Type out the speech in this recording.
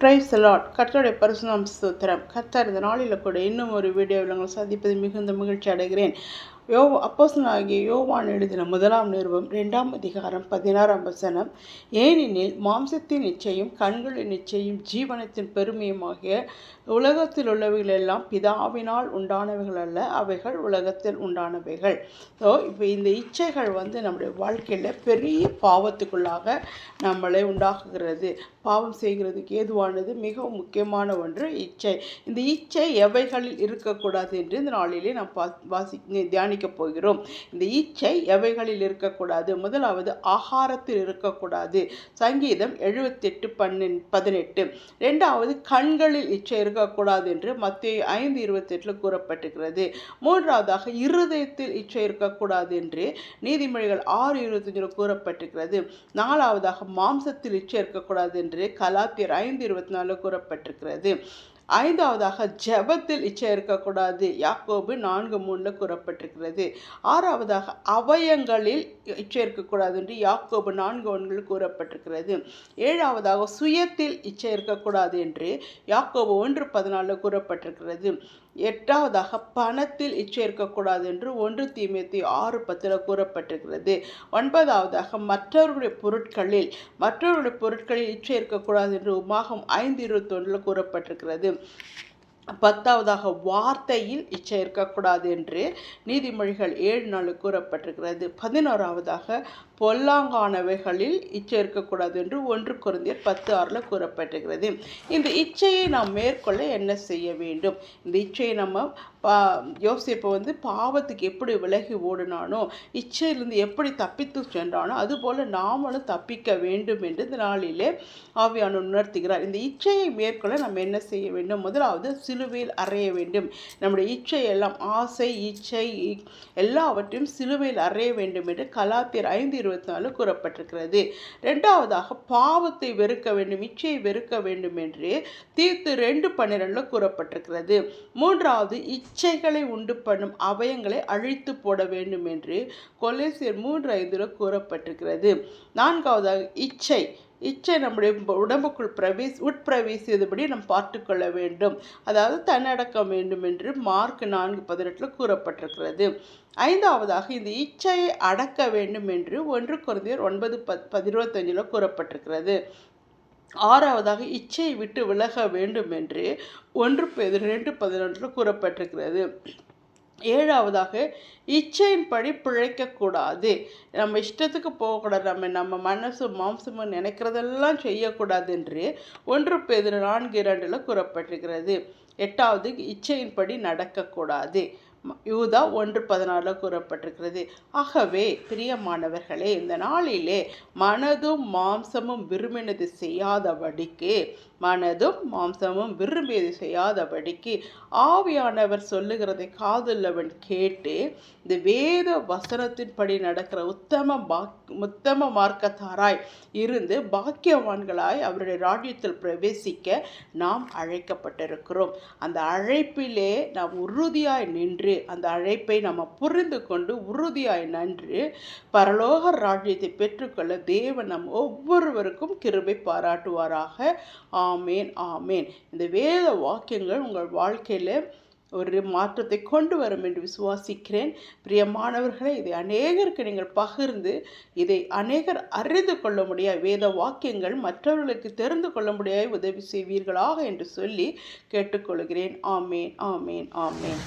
Praise the Lord. கர்த்தருடைய பரிசுத்தம் ஸ்தோத்திரம். கர்த்தர் இந்த நாளில் கூட இன்னும் ஒரு வீடியோவில் உங்களை சந்திப்பது மிகுந்த மகிழ்ச்சி அடைகிறேன். அப்போஸ்தலனாகிய யோவான் எழுதின 1 நிருபம் 2 அதிகாரம் 16 வசனம். ஏனெனில் மாம்சத்தின் இச்சையும் கண்களின் இச்சையும் ஜீவனத்தின் பெருமையுமாகிய உலகத்தில் உள்ளவைகள் எல்லாம் பிதாவினால் உண்டானவைகள் அல்ல, அவைகள் உலகத்தில் உண்டானவைகள். ஸோ இப்போ இந்த இச்சைகள் நம்முடைய வாழ்க்கையில் பெரிய பாவத்துக்குள்ளாக நம்மளை உண்டாக்குகிறது. பாவம் செய்கிறதுக்கு ஏதுவானது மிகவும் முக்கியமான ஒன்று இச்சை. இந்த இச்சை எவைகளில் இருக்கக்கூடாது என்று இந்த நாளிலே நாம் தியானிக்க போகிறோம். இந்த இச்சை எவைகளில் இருக்கக்கூடாது? முதலாவது ஆகாரத்தில் இருக்கக்கூடாது, சங்கீதம் 78:18. இரண்டாவது கண்களில் இச்சை இருக்கக்கூடாது என்று மத்தேயு 5:28 கூறப்பட்டிருக்கிறது. மூன்றாவதாக இருதயத்தில் இச்சை இருக்கக்கூடாது என்று நீதிமொழிகள் 6:25 கூறப்பட்டிருக்கிறது. நாலாவதாக மாம்சத்தில் இச்சை இருக்கக்கூடாது என்று கலாத்தியர் 5:24 கூறப்பட்டிருக்கிறது. ஐந்தாவதாக ஜெபத்தில் இச்சை இருக்கக்கூடாது, யாக்கோபு 4:3 கூறப்பட்டிருக்கிறது. ஆறாவதாக அவயங்களில் இச்சை இருக்கக்கூடாது என்று யாக்கோபு 4:1 கூறப்பட்டிருக்கிறது. ஏழாவதாக சுயத்தில் இச்சை இருக்கக்கூடாது என்று யாக்கோபு 1:14 கூறப்பட்டிருக்கிறது. எட்டாவதாக பணத்தில் இச்சை இருக்கக்கூடாது என்று 1 தீமோத்தேயு 6:10 கூறப்பட்டிருக்கிறது. ஒன்பதாவதாக மற்றவர்களுடைய பொருட்களில் இச்சை இருக்கக்கூடாது என்று உபாகம் 5:21 கூறப்பட்டிருக்கிறது. பத்தாவதாக வார்த்தையில் இச்சை இருக்கக்கூடாது என்று நீதிமொழிகள் 7:4 கூறப்பட்டிருக்கிறது. 11ஆவதாக பொல்லாங்கானவைகளில் இச்சை இருக்கக்கூடாது என்று 1 கொரிந்தியர் 10:6 கூறப்பட்டிருக்கிறது. இந்த இச்சையை நாம் மேற்கொள்ள என்ன செய்ய வேண்டும்? இந்த இச்சையை நம்ம யோசிப்பை பாவத்துக்கு எப்படி விலகி ஓடினானோ, இச்சையிலிருந்து எப்படி தப்பித்து சென்றானோ, அதுபோல் நாமளும் தப்பிக்க வேண்டும் என்று இந்த நாளிலே ஆவியானவர் உணர்த்துகிறார். இந்த இச்சையை மேற்கொள்ள நம்ம என்ன செய்ய வேண்டும்? முதலாவது சிலுவையில் அறைய வேண்டும். நம்முடைய இச்சை எல்லாம், ஆசை, இச்சை எல்லாவற்றையும் சிலுவையில் அறைய வேண்டும் என்று கலாத்தியர் 5:24 கூறப்பட்டிருக்கிறது. இரண்டாவதாக பாவத்தை வெறுக்க வேண்டும், இச்சையை வெறுக்க வேண்டும் என்று தீத்து 2:12 கூறப்பட்டிருக்கிறது. மூன்றாவது இச்சைகளை உண்டு பண்ணும் அவயங்களை அழித்து போட வேண்டும் என்று கொலோசியர் 3:5 கூறப்பட்டிருக்கிறது. நான்காவதாக இச்சை நம்முடைய உடம்புக்குள் உட்பிரவேசியதுபடி நாம் பார்த்து கொள்ள வேண்டும், அதாவது தன்னடக்கம் வேண்டும் என்று மார்க் 4:18 கூறப்பட்டிருக்கிறது. ஐந்தாவதாக இந்த இச்சையை அடக்க வேண்டும் என்று 1 கொரிந்தியர் 9:25 கூறப்பட்டிருக்கிறது. ஆறாவதாக இச்சையை விட்டு விலக வேண்டும் என்று 1 பேதுரு 2:11 கூறப்பட்டிருக்கிறது. ஏழாவதாக இச்சையின்படி பிழைக்கக்கூடாது. நம்ம இஷ்டத்துக்கு போகக்கூடாது, நம்ம மனசு மாம்சமும் நினைக்கிறதெல்லாம் செய்யக்கூடாது என்று 1 பேதுரு 4:2 கூறப்பட்டிருக்கிறது. எட்டாவது இச்சையின்படி நடக்கக்கூடாது, யூதா 1:14 கூறப்பட்டிருக்கிறது. ஆகவே பிரியமானவர்களே, இந்த நாளிலே மனதும் மாம்சமும் விரும்பியது செய்யாதபடிக்கு ஆவியானவர் சொல்லுகிறதை காதுள்ளவன் கேட்டு இந்த வேத வசனத்தின்படி நடக்கிற உத்தம மார்க்கத்தாராய் இருந்து பாக்கியவான்களாய் அவருடைய ராஜ்யத்தில் பிரவேசிக்க நாம் அழைக்கப்பட்டிருக்கிறோம். அந்த அழைப்பிலே நாம் உறுதியாய் நின்று, அந்த அழைப்பை நம்ம புரிந்து கொண்டு உறுதியாய் நின்று பரலோக ராஜ்யத்தை பெற்றுக்கொள்ள தேவன் நம் ஒவ்வொருவருக்கும் கிருபை பாராட்டுவாராக. ஆமேன், ஆமேன். இந்த வேத வாக்கியங்கள் உங்கள் வாழ்க்கையில் ஒரு மாற்றத்தை கொண்டு வரும் என்று விசுவாசிக்கிறேன். பிரியமானவர்களே, இதை அநேகருக்கு நீங்கள் பகிர்ந்து இதை அநேகர் அறிந்து கொள்ள முடியாது, வேத வாக்கியங்கள் மற்றவர்களுக்கு தெரிந்து கொள்ள முடியாது உதவி செய்வீர்களாக என்று சொல்லி கேட்டுக்கொள்கிறேன். ஆமேன், ஆமேன், ஆமேன்.